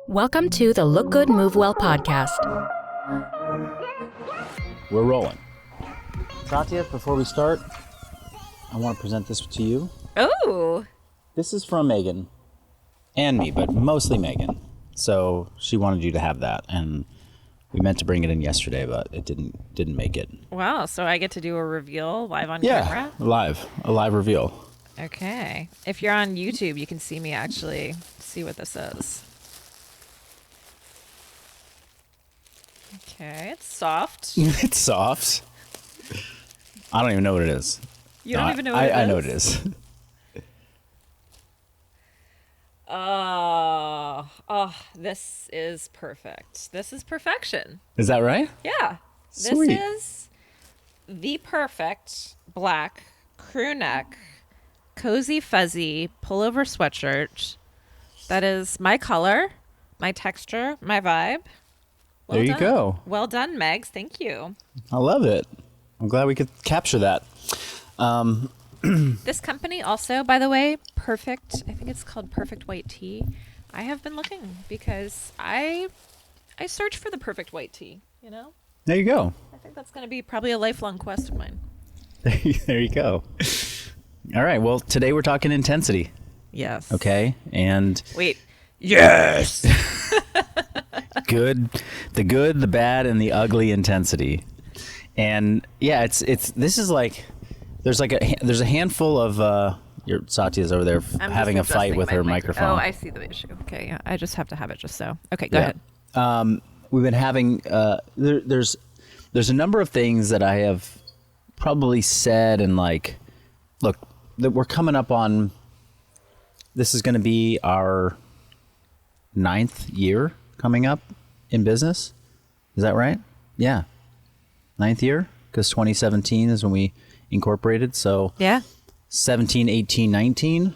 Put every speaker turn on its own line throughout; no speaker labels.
Welcome to the Look Good, Move Well podcast.
We're rolling. Satya, before we start, I want to present this to you.
Oh.
This is from Megan and me, but mostly Megan. So she wanted you to have that, and we meant to bring it in yesterday, but it didn't make it.
Wow, so I get to do a reveal live on camera?
Yeah, a live reveal.
Okay. If you're on YouTube, you can see me actually see what this is. Okay, it's soft.
It's soft. I don't even know what it is.
You don't even know what it is?
I know what it is.
Oh, this is perfect. This is perfection.
Is that right?
Yeah.
Sweet.
This is the perfect black crew neck, cozy fuzzy pullover sweatshirt. That is my color, my texture, my vibe. Well
there you
done.
go.
Well done, Megs. Thank you.
I love it. I'm glad we could capture that.
This company also, by the way, Perfect. I think it's called Perfect White Tea. I have been looking because I search for the perfect white tea, you know?
There you go.
I think that's going to be probably a lifelong quest of mine.
There you go. All right. Well, today we're talking intensity.
Yes.
Okay. And
Wait. Yes.
the good, the bad, and the ugly intensity. And yeah, this is like there's a handful of your Satya's over there having a fight with her microphone.
Oh, I see the issue. Okay, yeah, I just have to have it just so. Okay, go ahead.
We've been having there's a number of things that I have probably said, and like, look, that we're coming up on. This is going to be our 9th year coming up in business. Is that right? Yeah. 9th year, because 2017 is when we incorporated. So
Yeah.
17, 18, 19,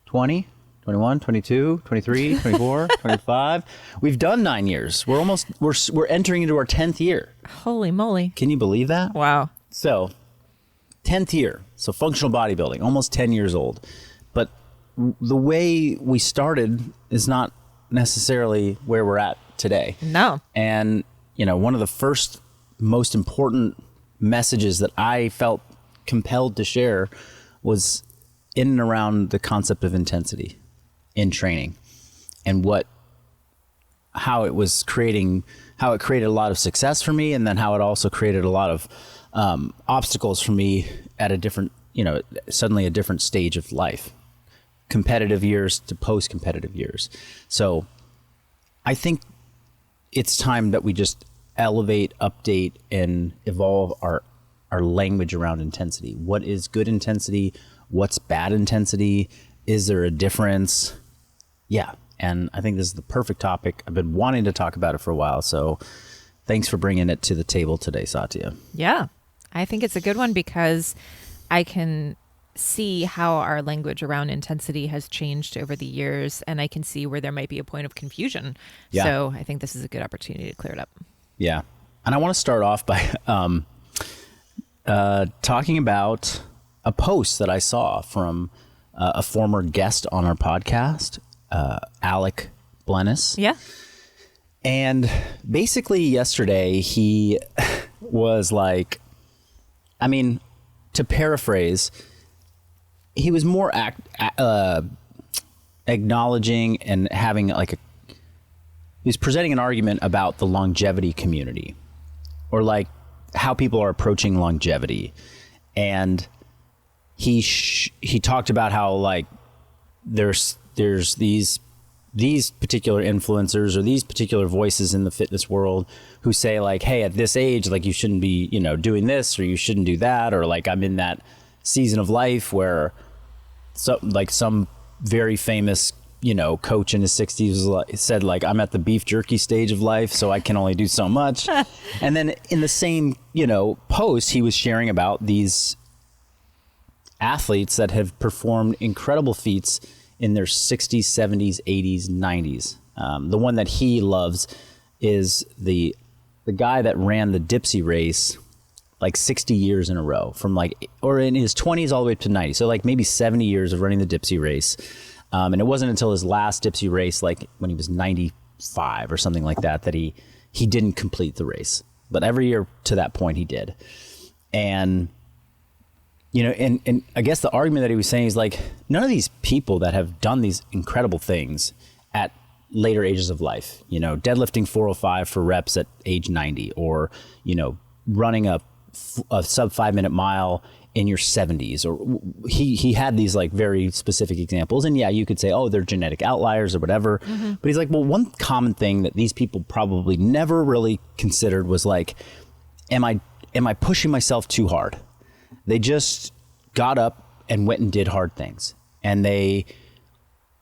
20, 21, 22, 23, 24, 25. We've done 9 years. We're entering into our 10th year.
Holy moly.
Can you believe that?
Wow.
So 10th year. So functional bodybuilding, almost 10 years old. But the way we started is not necessarily where we're at today.
No.
And, one of the first most important messages that I felt compelled to share was in and around the concept of intensity in training, and how it created a lot of success for me, and then how it also created a lot of obstacles for me at a different, suddenly a different stage of life, competitive years to post-competitive years. So I think it's time that we just elevate, update, and evolve our language around intensity. What is good intensity? What's bad intensity? Is there a difference? Yeah. And I think this is the perfect topic. I've been wanting to talk about it for a while. So thanks for bringing it to the table today, Satya.
Yeah. I think it's a good one because I can see how our language around intensity has changed over the years, and I can see where there might be a point of confusion.
Yeah.
So I think this is a good opportunity to clear it up.
Yeah. And I want to start off by talking about a post that I saw from a former guest on our podcast, Alec Blennis.
Yeah.
And basically yesterday he was like, to paraphrase, he was more acknowledging and having he was presenting an argument about the longevity community, or like how people are approaching longevity. And he talked about how like there's these particular influencers or these particular voices in the fitness world who say like, hey, at this age, like you shouldn't be, doing this, or you shouldn't do that. Or like, I'm in that season of life where some very famous, coach in his 60s said like, I'm at the beef jerky stage of life, so I can only do so much. And then in the same, post, he was sharing about these athletes that have performed incredible feats in their 60s, 70s, 80s, 90s. The one that he loves is the guy that ran the Dipsy race like 60 years in a row, from or in his 20s all the way up to 90. So like maybe 70 years of running the Dipsy race. And it wasn't until his last Dipsy race, like when he was 95 or something like that, that he didn't complete the race. But every year to that point, he did. And, and I guess the argument that he was saying is like, none of these people that have done these incredible things at later ages of life, deadlifting 405 for reps at age 90, or, running a sub 5-minute mile in your 70s, or he had these like very specific examples. And yeah, you could say, oh, they're genetic outliers or whatever. Mm-hmm. But he's like, well, one common thing that these people probably never really considered was like, am I pushing myself too hard? They just got up and went and did hard things. And they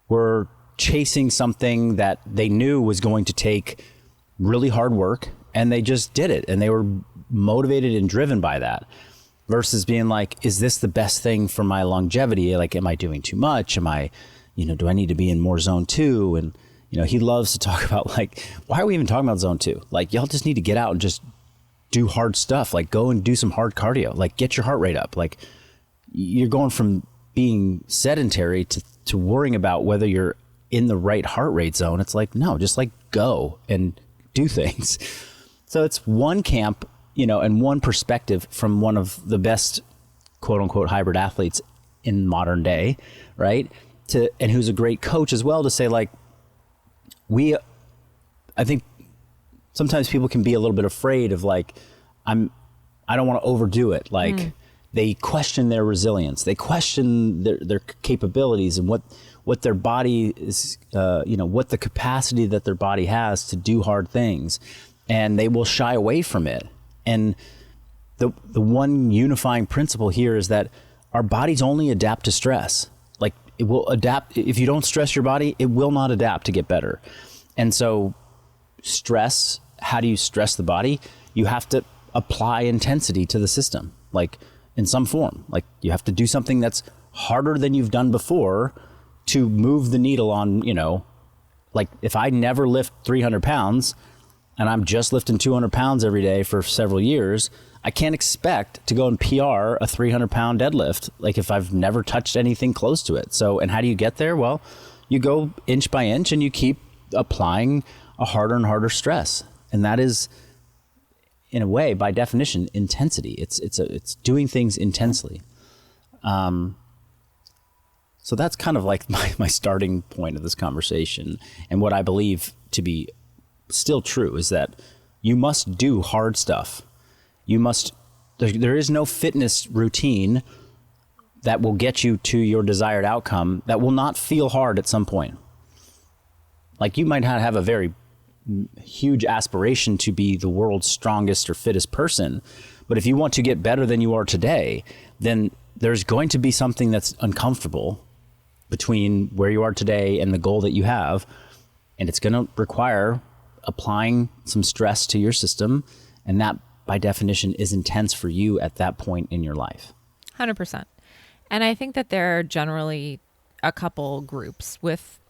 were chasing something that they knew was going to take really hard work, and they just did it. And they were motivated and driven by that. Versus being like, is this the best thing for my longevity? Like, am I doing too much? Am I, do I need to be in more zone 2? And, he loves to talk about like, why are we even talking about zone 2? Like, y'all just need to get out and just do hard stuff. Like, go and do some hard cardio. Like, get your heart rate up. Like, you're going from being sedentary to worrying about whether you're in the right heart rate zone. It's like, no, just like go and do things. So it's one camp, and one perspective from one of the best quote unquote hybrid athletes in modern day, right? And who's a great coach as well, to say like, I think sometimes people can be a little bit afraid of like, I don't want to overdo it. Like they question their resilience. They question their capabilities and what their body is, what the capacity that their body has to do hard things. And they will shy away from it. And the one unifying principle here is that our bodies only adapt to stress. Like it will adapt. If you don't stress your body, it will not adapt to get better. And so stress, how do you stress the body? You have to apply intensity to the system, like in some form. Like you have to do something that's harder than you've done before to move the needle on, like if I never lift 300 pounds, and I'm just lifting 200 pounds every day for several years, I can't expect to go and PR a 300-pound deadlift, like if I've never touched anything close to it. So, and how do you get there? Well, you go inch by inch and you keep applying a harder and harder stress. And that is, in a way, by definition, intensity. It's doing things intensely. So that's kind of like my starting point of this conversation. And what I believe to be still true is that you must do hard stuff. There is no fitness routine that will get you to your desired outcome that will not feel hard at some point. Like you might not have a very huge aspiration to be the world's strongest or fittest person, but if you want to get better than you are today, then there's going to be something that's uncomfortable between where you are today and the goal that you have, and it's going to require applying some stress to your system, and that by definition is intense for you at that point in your life.
100%. And I think that there are generally a couple groups with,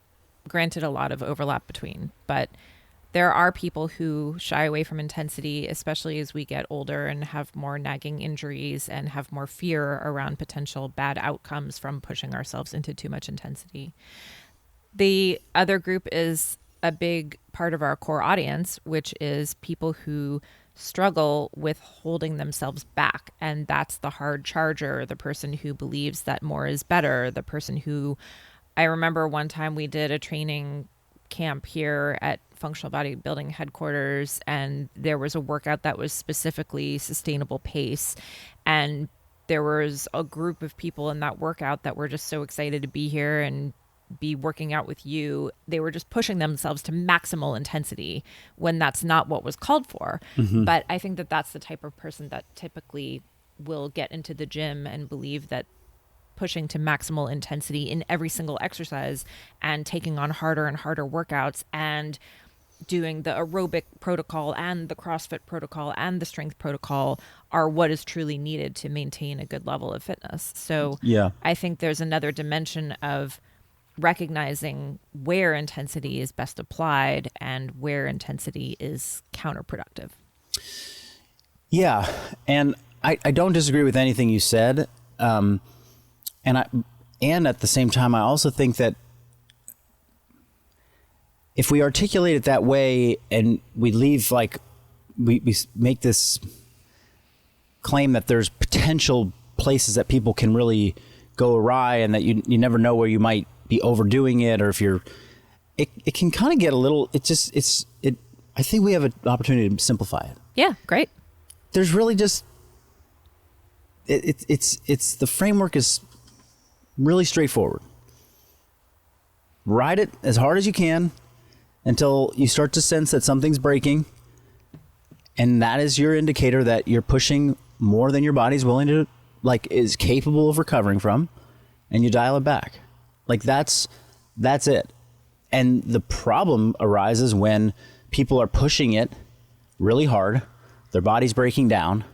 granted, a lot of overlap between, but there are people who shy away from intensity, especially as we get older and have more nagging injuries and have more fear around potential bad outcomes from pushing ourselves into too much intensity. The other group is a big part of our core audience, which is people who struggle with holding themselves back. And that's the hard charger, the person who believes that more is better, the person who, I remember one time we did a training camp here at Functional Bodybuilding headquarters, and there was a workout that was specifically sustainable pace. And there was a group of people in that workout that were just so excited to be here and be working out with you. They were just pushing themselves to maximal intensity when that's not what was called for. Mm-hmm. But I think that that's the type of person that typically will get into the gym and believe that pushing to maximal intensity in every single exercise and taking on harder and harder workouts and doing the aerobic protocol and the CrossFit protocol and the strength protocol are what is truly needed to maintain a good level of fitness. So yeah, I think there's another dimension of recognizing where intensity is best applied and where intensity is counterproductive.
Yeah. And I don't disagree with anything you said. And at the same time, I also think that if we articulate it that way and we leave like, we make this claim that there's potential places that people can really go awry and that you never know where you might be overdoing it, or if it can kind of get a little, I think we have an opportunity to simplify it.
Yeah, great.
There's really just, it's the framework is really straightforward. Ride it as hard as you can until you start to sense that something's breaking. And that is your indicator that you're pushing more than your body's willing to, like, is capable of recovering from, and you dial it back. Like, that's it. And the problem arises when people are pushing it really hard, their body's breaking down,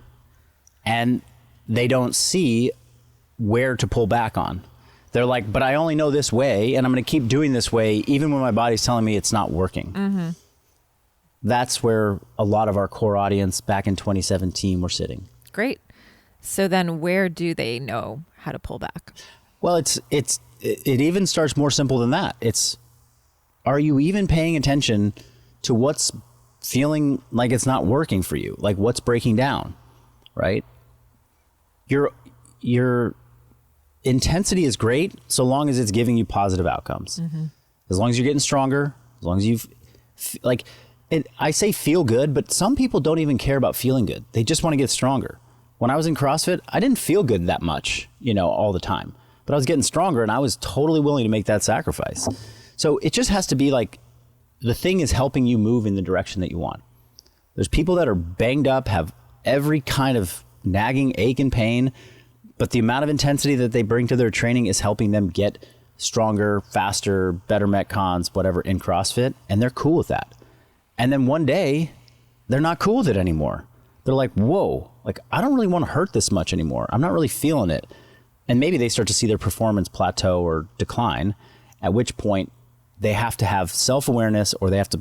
and they don't see where to pull back on. They're like, but I only know this way, and I'm going to keep doing this way, even when my body's telling me it's not working. Mm-hmm. That's where a lot of our core audience back in 2017 were sitting.
Great. So then where do they know how to pull back?
Well, it even starts more simple than that. Are you even paying attention to what's feeling like it's not working for you? Like, what's breaking down, right? Your intensity is great so long as it's giving you positive outcomes. Mm-hmm. As long as you're getting stronger, as long as I say feel good, but some people don't even care about feeling good. They just want to get stronger. When I was in CrossFit, I didn't feel good that much, all the time, but I was getting stronger and I was totally willing to make that sacrifice. So it just has to be like, the thing is helping you move in the direction that you want. There's people that are banged up, have every kind of nagging ache and pain, but the amount of intensity that they bring to their training is helping them get stronger, faster, better Metcons, whatever, in CrossFit. And they're cool with that. And then one day they're not cool with it anymore. They're like, whoa, like, I don't really want to hurt this much anymore. I'm not really feeling it. And maybe they start to see their performance plateau or decline, at which point they have to have self-awareness, or they have to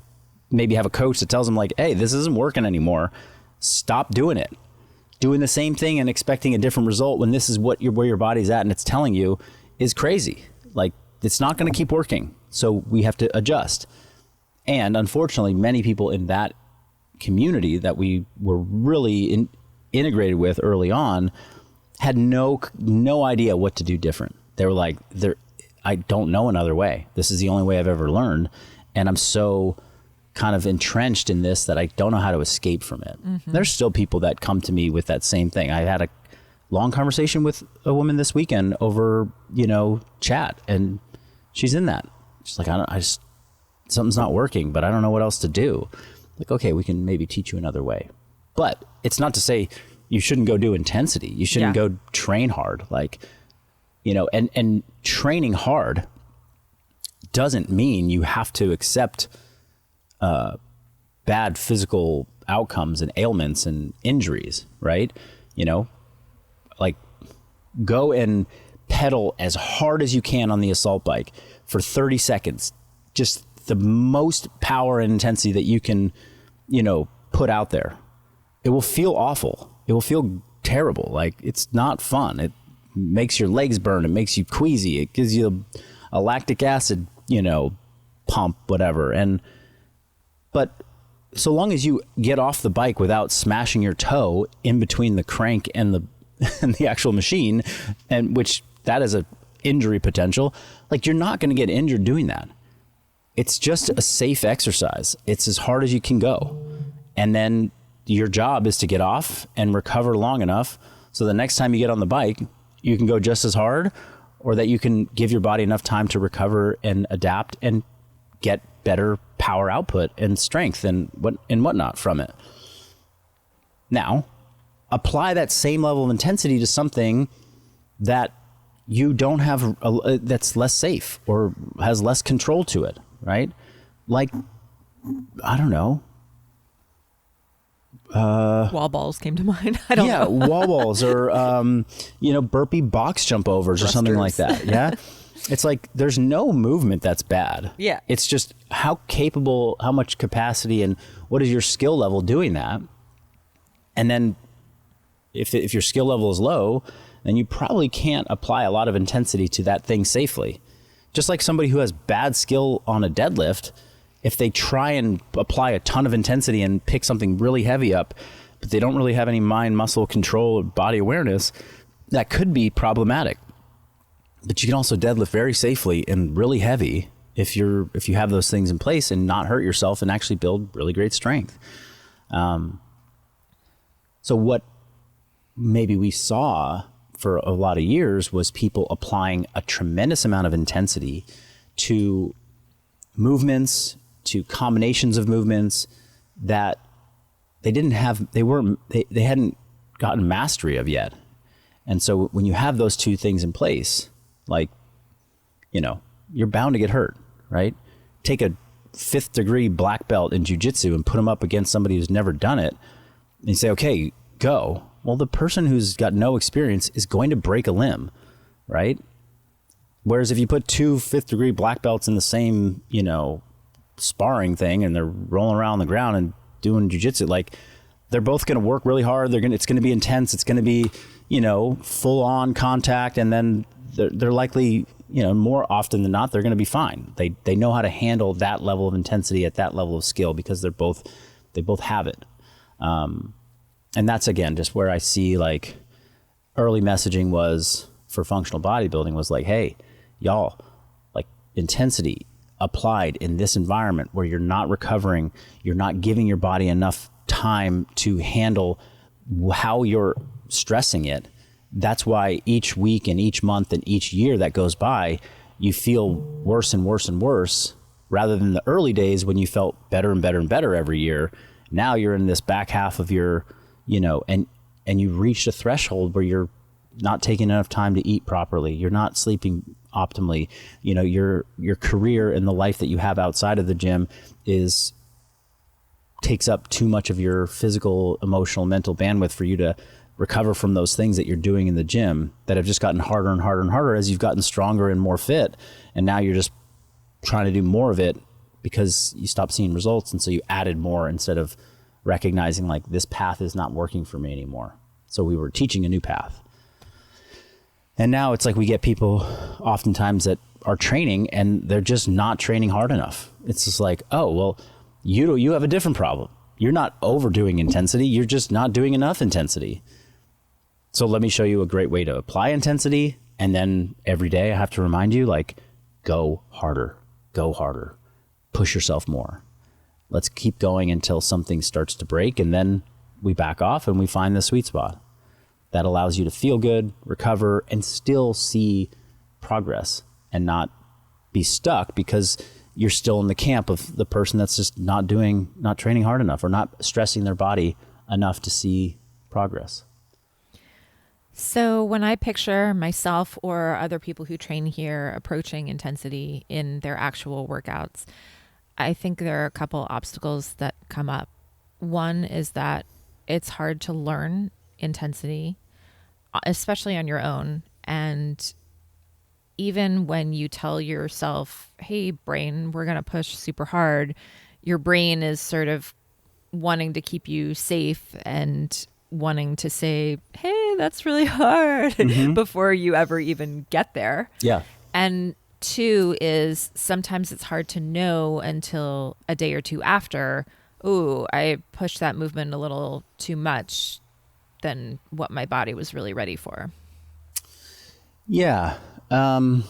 maybe have a coach that tells them like, hey, this isn't working anymore. Stop doing it. Doing the same thing and expecting a different result when this is where your body's at and it's telling you is crazy. Like, it's not going to keep working. So we have to adjust. And unfortunately, many people in that community that we were really integrated with early on had no idea what to do different. They were like, I don't know another way. This is the only way I've ever learned. And I'm so kind of entrenched in this that I don't know how to escape from it. Mm-hmm. There's still people that come to me with that same thing. I had a long conversation with a woman this weekend over, chat, and she's in that. She's like, something's not working, but I don't know what else to do. Like, okay, we can maybe teach you another way. But it's not to say you shouldn't go do intensity. You shouldn't go train hard. Like, and training hard doesn't mean you have to accept bad physical outcomes and ailments and injuries, right? Like, go and pedal as hard as you can on the assault bike for 30 seconds. Just the most power and intensity that you can, put out there. It will feel awful. It will feel terrible. Like, it's not fun. It makes your legs burn. It makes you queasy. It gives you a lactic acid, pump, whatever. But so long as you get off the bike without smashing your toe in between the crank and the actual machine, and which that is a injury potential, like, you're not going to get injured doing that. It's just a safe exercise. It's as hard as you can go. And then your job is to get off and recover long enough so the next time you get on the bike, you can go just as hard, or that you can give your body enough time to recover and adapt and get better power output and strength and whatnot from it. Now, apply that same level of intensity to something that you don't have, that's less safe or has less control to it, right? Like, I don't know.
Wall balls came to mind. I don't know.
Wall balls or, burpee box jump overs or something like that. Yeah. It's like, there's no movement that's bad.
Yeah.
It's just how much capacity and what is your skill level doing that? And then if your skill level is low, then you probably can't apply a lot of intensity to that thing safely. Just like somebody who has bad skill on a deadlift if they try and apply a ton of intensity and pick something really heavy up, but they don't really have any mind, muscle control, or body awareness, that could be problematic. But you can also deadlift very safely and really heavy if you have those things in place and not hurt yourself and actually build really great strength. So what maybe we saw for a lot of years was people applying a tremendous amount of intensity to movements, to combinations of movements that they hadn't gotten mastery of yet. And so when you have those two things in place, like, you're bound to get hurt, right? Take a 5th degree black belt in jiu-jitsu and put them up against somebody who's never done it and you say, okay, go. Well, the person who's got no experience is going to break a limb, right? Whereas if you put 2 5th degree black belts in the same, sparring thing and they're rolling around on the ground and doing jiu-jitsu, like, they're both going to work really hard. It's going to be intense. It's going to be, full on contact. And then they're likely, more often than not, they're going to be fine. They know how to handle that level of intensity at that level of skill because they both have it. And that's, again, just where I see, like, early messaging was for functional bodybuilding was like, hey, y'all, like, intensity applied in this environment where you're not recovering, you're not giving your body enough time to handle how you're stressing it. That's why each week and each month and each year that goes by, you feel worse and worse and worse, rather than the early days when you felt better and better and better every year. Now you're in this back half of your, and you reached a threshold where you're not taking enough time to eat properly. You're not sleeping optimally. Your career and the life that you have outside of the gym takes up too much of your physical, emotional, mental bandwidth for you to recover from those things that you're doing in the gym that have just gotten harder and harder and harder as you've gotten stronger and more fit. And now you're just trying to do more of it because you stopped seeing results. And so you added more instead of recognizing, like, this path is not working for me anymore. So we were teaching a new path. And now it's like we get people oftentimes that are training and they're just not training hard enough. It's just like, oh, well, you have a different problem. You're not overdoing intensity. You're just not doing enough intensity. So let me show you a great way to apply intensity. And then every day I have to remind you, like, go harder, push yourself more. Let's keep going until something starts to break. And then we back off and we find the sweet spot that allows you to feel good, recover, and still see progress and not be stuck because you're still in the camp of the person that's just not training hard enough or not stressing their body enough to see progress.
So when I picture myself or other people who train here approaching intensity in their actual workouts, I think there are a couple obstacles that come up. One is that it's hard to learn intensity, especially on your own. And even when you tell yourself, hey, brain, we're going to push super hard, your brain is sort of wanting to keep you safe and wanting to say, hey, that's really hard before you ever even get there.
Yeah.
And two is sometimes it's hard to know until a day or two after, oh, I pushed that movement a little too much than what my body was really ready for.
Yeah. In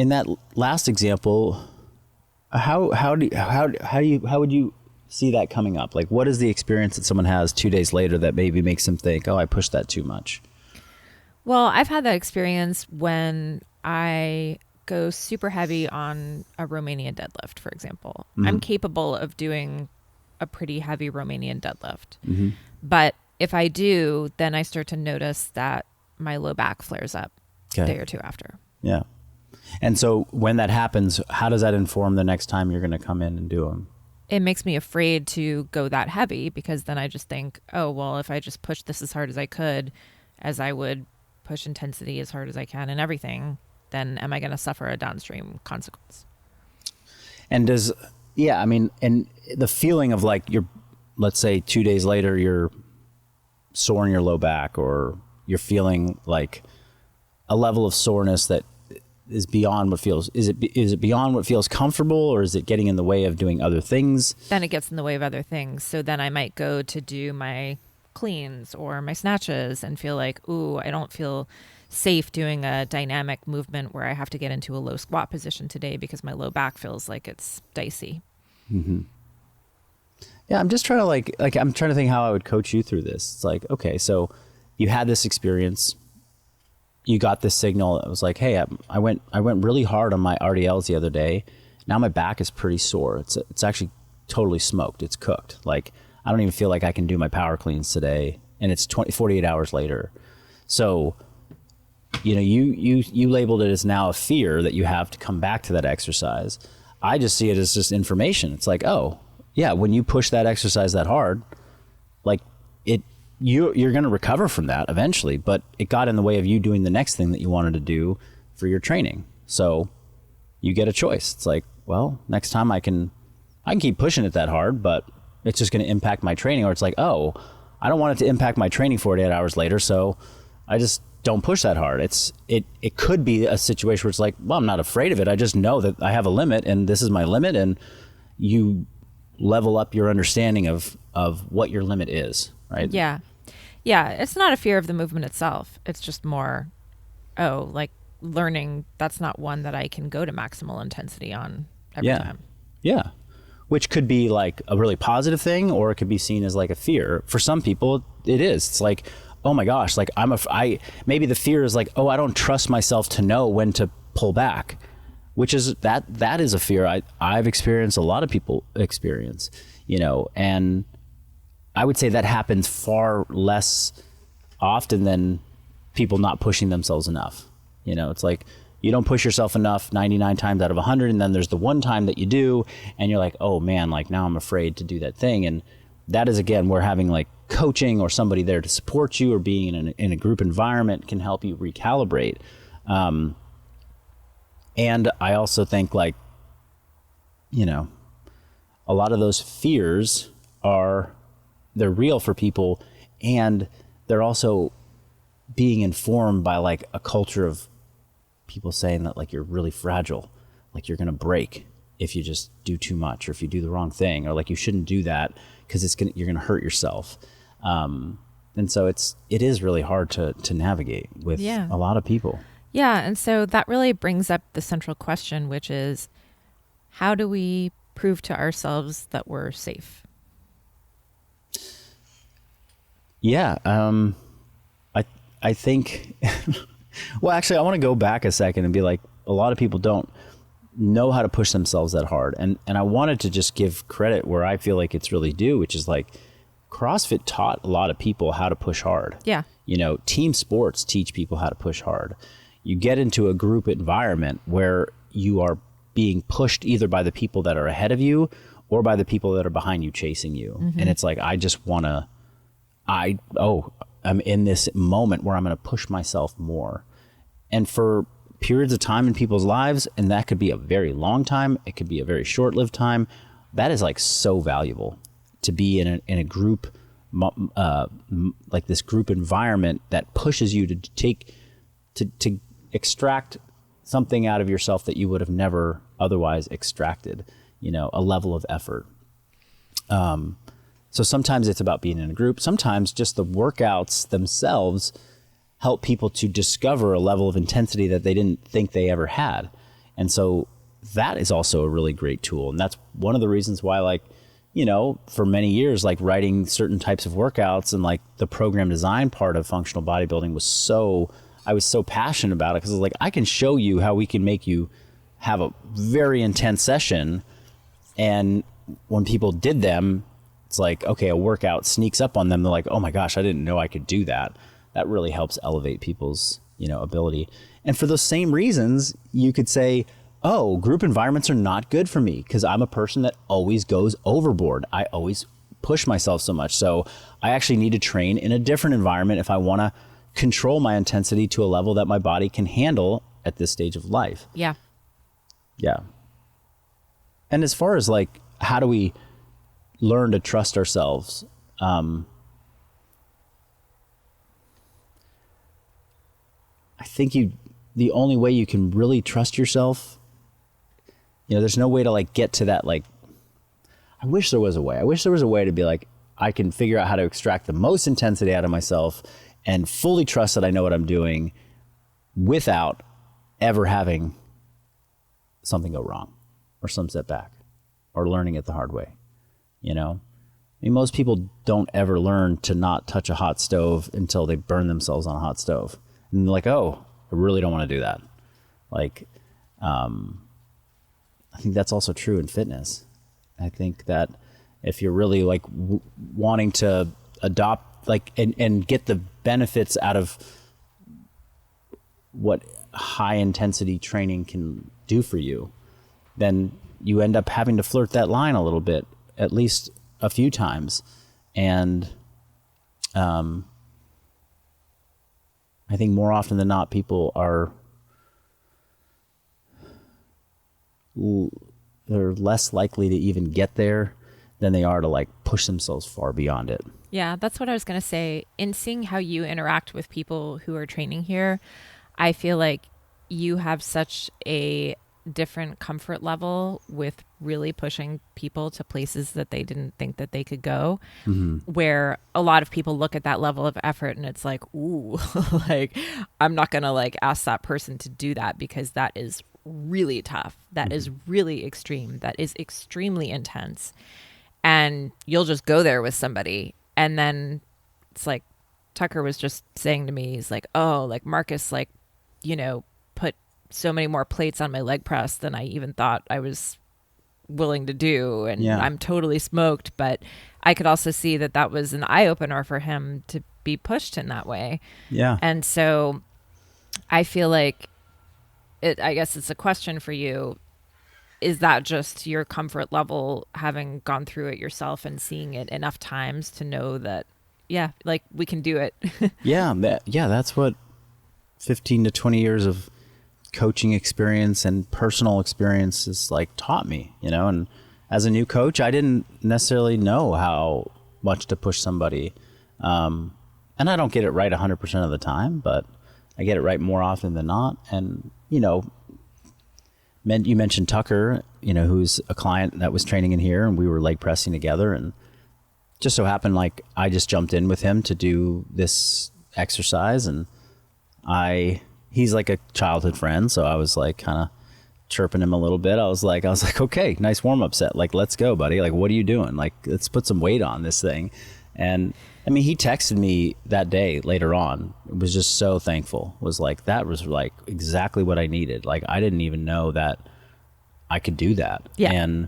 that last example, how would you see that coming up? Like, what is the experience that someone has 2 days later that maybe makes them think, oh, I pushed that too much?
Well, I've had that experience when I go super heavy on a Romanian deadlift, for example. I'm capable of doing a pretty heavy Romanian deadlift. But if I do, then I start to notice that my low back flares up a day or two after.
Yeah. And so when that happens, how does that inform the next time you're going to come in and do them?
It makes me afraid to go that heavy because then I just think, oh, well, if I just push this as hard as I could, as I would push intensity as hard as I can and everything, then am I going to suffer a downstream consequence?
And and the feeling of like let's say 2 days later, you're sore in your low back or you're feeling like a level of soreness that is beyond what feels, is it beyond what feels comfortable, or is it getting in the way of doing other things?
Then it gets in the way of other things. So then I might go to do my cleans or my snatches and feel like, ooh, I don't feel safe doing a dynamic movement where I have to get into a low squat position today because my low back feels like it's dicey.
Mm-hmm. Yeah, I'm just trying to I'm trying to think how I would coach you through this. It's like, okay, so you had this experience, you got this signal. It was like, hey, I went really hard on my RDLs the other day. Now my back is pretty sore. It's actually totally smoked. It's cooked. Like, I don't even feel like I can do my power cleans today, and it's 48 hours later. So, you labeled it as now a fear that you have to come back to that exercise. I just see it as just information. It's like, oh, yeah, when you push that exercise that hard, like you're going to recover from that eventually, but it got in the way of you doing the next thing that you wanted to do for your training. So you get a choice. It's like, well, next time I can keep pushing it that hard, but it's just going to impact my training. Or it's like, oh, I don't want it to impact my training 48 hours later, so I just don't push that hard. It could be a situation where it's like, well, I'm not afraid of it. I just know that I have a limit, and this is my limit, and you level up your understanding of what your limit is, right?
Yeah. Yeah. It's not a fear of the movement itself. It's just more, like learning that's not one that I can go to maximal intensity on every time.
Yeah. Which could be like a really positive thing, or it could be seen as like a fear. For some people, it is. It's like, oh my gosh, like maybe the fear is like, oh, I don't trust myself to know when to pull back, which is that is a fear I've experienced, a lot of people experience, and I would say that happens far less often than people not pushing themselves enough. It's like you don't push yourself enough 99 times out of 100, and then there's the one time that you do, and you're like, oh man, like now I'm afraid to do that thing. And that is, again, where having like coaching or somebody there to support you, or being in a group environment, can help you recalibrate. And I also think like, a lot of those fears they're real for people, and they're also being informed by like a culture of people saying that like you're really fragile, like you're going to break if you just do too much, or if you do the wrong thing, or like you shouldn't do that because you're going to hurt yourself. And so it is really hard to navigate with a lot of people.
Yeah. And so that really brings up the central question, which is, how do we prove to ourselves that we're safe?
Yeah. I think, well, actually, I want to go back a second and be like, a lot of people don't know how to push themselves that hard. And I wanted to just give credit where I feel like it's really due, which is like CrossFit taught a lot of people how to push hard.
Yeah.
Team sports teach people how to push hard. You get into a group environment where you are being pushed either by the people that are ahead of you or by the people that are behind you chasing you. Mm-hmm. And it's like, I'm in this moment where I'm going to push myself more. And for periods of time in people's lives, and that could be a very long time, it could be a very short-lived time, that is like so valuable to be in a group, like this group environment that pushes you to extract something out of yourself that you would have never otherwise extracted, a level of effort. So sometimes it's about being in a group. Sometimes just the workouts themselves help people to discover a level of intensity that they didn't think they ever had. And so that is also a really great tool. And that's one of the reasons why, like, for many years, like writing certain types of workouts and like the program design part of functional bodybuilding I was so passionate about it, because I was like, I can show you how we can make you have a very intense session. And when people did them, it's like, okay, a workout sneaks up on them. They're like, oh my gosh, I didn't know I could do that. That really helps elevate people's, ability. And for those same reasons, you could say, oh, group environments are not good for me because I'm a person that always goes overboard. I always push myself so much. So I actually need to train in a different environment if I want to control my intensity to a level that my body can handle at this stage of life.
Yeah.
Yeah. And as far as like, how do we learn to trust ourselves? I think the only way you can really trust yourself, there's no way to like get to that. Like, I wish there was a way. I wish there was a way to be like, I can figure out how to extract the most intensity out of myself and fully trust that I know what I'm doing without ever having something go wrong or some setback or learning it the hard way. I mean, most people don't ever learn to not touch a hot stove until they burn themselves on a hot stove. And they're like, oh, I really don't want to do that. Like, I think that's also true in fitness. I think that if you're really like wanting to adopt like and get the benefits out of what high intensity training can do for you, then you end up having to flirt that line a little bit, at least a few times. And I think more often than not, people they're less likely to even get there than they are to like push themselves far beyond it.
Yeah, that's what I was going to say. In seeing how you interact with people who are training here, I feel like you have such a different comfort level with really pushing people to places that they didn't think that they could go, where a lot of people look at that level of effort and it's like, ooh, like I'm not going to like ask that person to do that because that is really tough. That is really extreme. That is extremely intense. And you'll just go there with somebody. And then it's like Tucker was just saying to me, he's like, oh, like Marcus, like, put so many more plates on my leg press than I even thought I was willing to do. And I'm totally smoked. But I could also see that that was an eye opener for him to be pushed in that way.
Yeah.
And so I feel like I guess it's a question for you. Is that just your comfort level, having gone through it yourself and seeing it enough times to know that, yeah, like we can do it?
That's what 15 to 20 years of coaching experience and personal experience has like taught me, and as a new coach, I didn't necessarily know how much to push somebody. And I don't get it right 100% of the time, but I get it right more often than not. And, you mentioned Tucker, who's a client that was training in here, and we were leg pressing together, and just so happened like I just jumped in with him to do this exercise, and he's like a childhood friend, so I was like kind of chirping him a little bit. I was like, okay, nice warm up set. Like, let's go, buddy. Like, what are you doing? Like, let's put some weight on this thing. And I mean, he texted me that day later on. It was just so thankful. Was like, that was like exactly what I needed. Like, I didn't even know that I could do that.
Yeah.
And,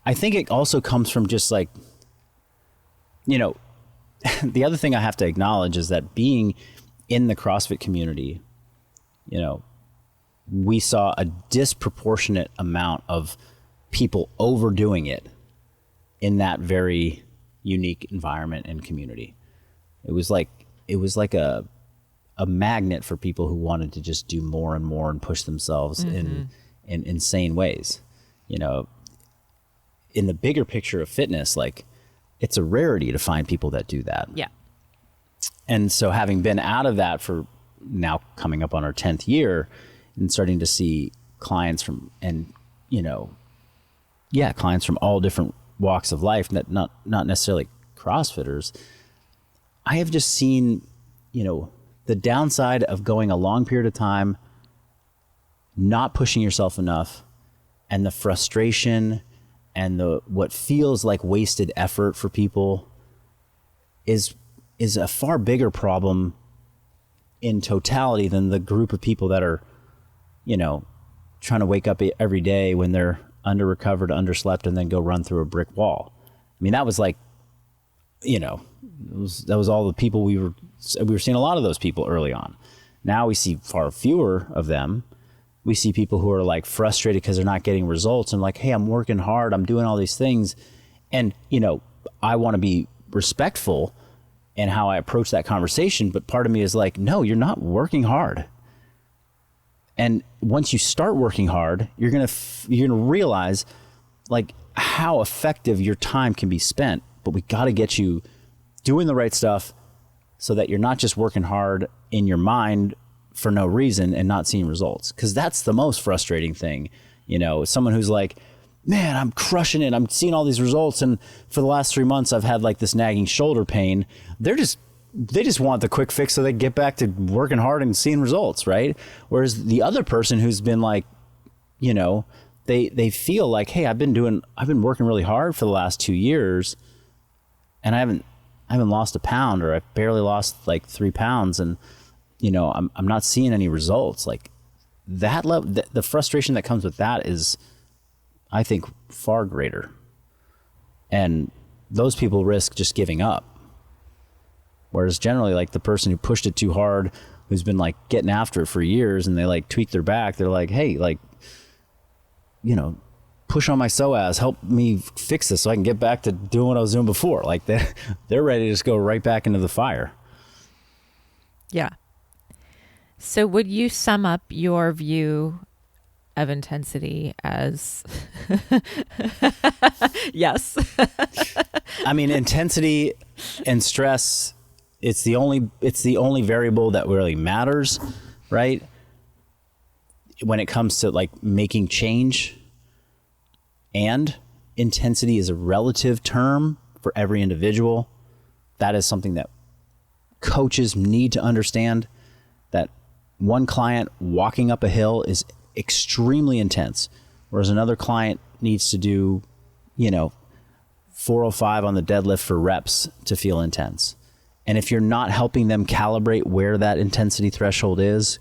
I think it also comes from just like, the other thing I have to acknowledge is that being in the CrossFit community, we saw a disproportionate amount of people overdoing it in that very unique environment and community. It was like a magnet for people who wanted to just do more and more and push themselves in insane ways. In the bigger picture of fitness, like, it's a rarity to find people that do that.
Yeah.
And so having been out of that for now coming up on our 10th year and starting to see clients from all different walks of life, that not necessarily CrossFitters, I have just seen, the downside of going a long period of time, not pushing yourself enough, and the frustration and what feels like wasted effort for people is a far bigger problem in totality than the group of people that are, trying to wake up every day when they're under recovered, underslept, and then go run through a brick wall. I mean, that was like, that was all the people we were seeing, a lot of those people early on. Now we see far fewer of them. We see people who are like frustrated because they're not getting results and like, hey, I'm working hard, I'm doing all these things. And, I want to be respectful in how I approach that conversation. But part of me is like, no, you're not working hard. And once you start working hard, you're going to realize like how effective your time can be spent. But we got to get you doing the right stuff so that you're not just working hard in your mind for no reason and not seeing results. Because that's the most frustrating thing. You know, someone who's like, man, I'm crushing it. I'm seeing all these results. And for the last 3 months, I've had like this nagging shoulder pain. They just want the quick fix so they get back to working hard and seeing results, right? Whereas the other person who's been like, you know, they feel like, hey, I've been working really hard for the last 2 years and I haven't lost a pound, or I've barely lost like 3 pounds, and you know, I'm not seeing any results. Like that level, the frustration that comes with that is, I think, far greater. And those people risk just giving up. Whereas generally, like the person who pushed it too hard, who's been like getting after it for years, and they like tweak their back, they're like, hey, like, you know, push on my psoas, help me fix this so I can get back to doing what I was doing before. Like they're ready to just go right back into the fire.
Yeah. So would you sum up your view of intensity as yes?
I mean, intensity and stress, it's the only variable that really matters, right? When it comes to like making change. And intensity is a relative term for every individual. That is something that coaches need to understand, that one client walking up a hill is extremely intense, whereas another client needs to do, you know, 405 on the deadlift for reps to feel intense. And if you're not helping them calibrate where that intensity threshold is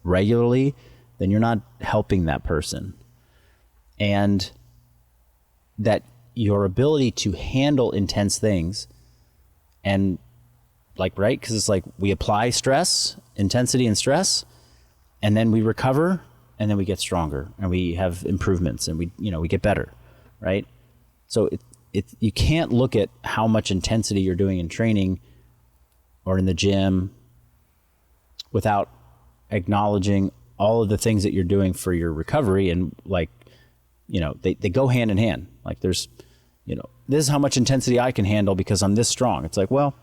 regularly, then you're not helping that person. And that your ability to handle intense things, and like, right, because it's like we apply stress, intensity and stress, and then we recover, and then we get stronger, and we have improvements, and we get better, right? So you can't look at how much intensity you're doing in training or in the gym without acknowledging all of the things that you're doing for your recovery. And like, you know, they go hand in hand. Like there's, you know, this is how much intensity I can handle because I'm this strong. It's like, well,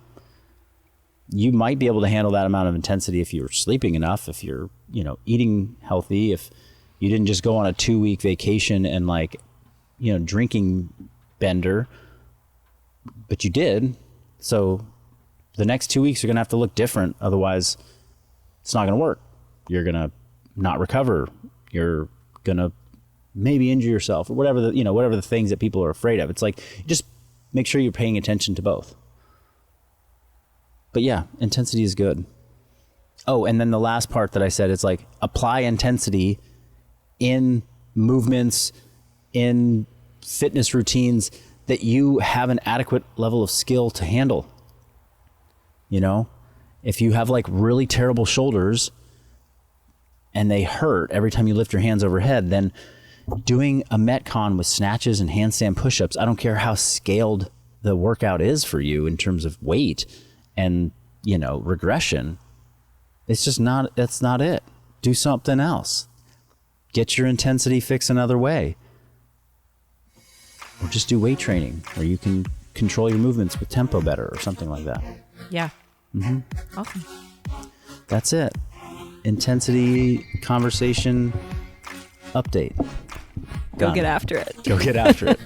you might be able to handle that amount of intensity if you're sleeping enough, if you're, you know, eating healthy, if you didn't just go on a 2-week vacation and like, you know, drinking bender, but you did. So the next 2 weeks are going to have to look different. Otherwise it's not going to work. You're going to not recover. You're going to maybe injure yourself, or whatever the things that people are afraid of. It's like, just make sure you're paying attention to both. But yeah, intensity is good. Oh, and then the last part that I said is like, apply intensity in movements, in fitness routines that you have an adequate level of skill to handle. You know, if you have like really terrible shoulders and they hurt every time you lift your hands overhead, then doing a Metcon with snatches and handstand push-ups, I don't care how scaled the workout is for you in terms of weight and, you know, regression, that's not it. Do something else. Get your intensity fix another way. Or just do weight training where you can control your movements with tempo better or something like that.
Yeah.
Mm-hmm.
Awesome.
That's it. Intensity conversation update.
Go get after it.
Go get after it.